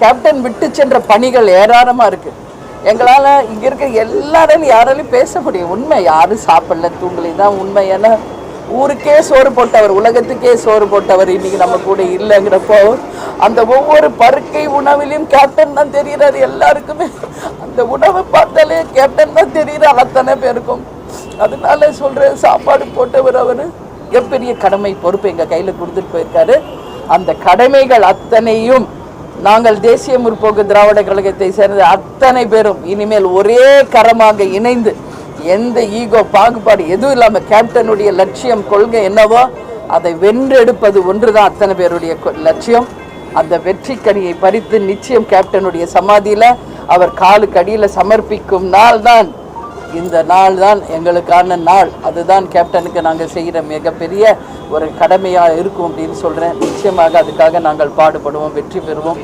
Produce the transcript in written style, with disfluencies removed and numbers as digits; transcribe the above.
Captain விட்டு சென்ற பணிகள் ஏராளமாக இருக்குது. எங்களால் இங்கே இருக்க எல்லாராலையும் யாராலையும் பேச முடியும். உண்மை, யாரும் சாப்பிடல தூங்கலை தான் உண்மை. ஏன்னா ஊருக்கே சோறு போட்டவர், உலகத்துக்கே சோறு போட்டவர் இன்னைக்கு நம்ம கூட இல்லைங்கிறப்போ அந்த ஒவ்வொரு பருக்கை உணவிலையும் கேப்டன் தான் தெரிகிறாரு எல்லாருக்குமே. அந்த உணவை பார்த்தாலே கேப்டன் தான் தெரிகிறார் அத்தனை பேருக்கும். அதனால சொல்கிறேன், சாப்பாடு போட்டவர் அவர் மிகப்பெரிய கடமை பொறுப்பு எங்கள் கையில் கொடுத்துட்டு போயிருக்காரு. அந்த கடமைகள் அத்தனையும் நாங்கள் தேசிய முற்போக்கு திராவிட கழகத்தை சேர்ந்த அத்தனை பேரும் இனிமேல் ஒரே கரமாக இணைந்து எந்த ஈகோ பாகுபாடு எதுவும் இல்லாமல் கேப்டனுடைய லட்சியம் கொள்கை என்னவோ அதை வென்றெடுப்பது ஒன்றுதான் அத்தனை பேருடைய லட்சியம். அந்த வெற்றி கனியை பறித்து நிச்சயம் கேப்டனுடைய சமாதியில் அவர் காலுக்கு அடியில் சமர்ப்பிக்கும் நாள் தான் இந்த நாள் தான் எங்களுக்கான நாள். அதுதான் கேப்டனுக்கு நாங்கள் செய்கிற மிகப்பெரிய ஒரு கடமையாக இருக்கும் அப்படின்னு சொல்கிறேன். நிச்சயமாக அதுக்காக நாங்கள் பாடுபடுவோம், வெற்றி பெறுவோம்.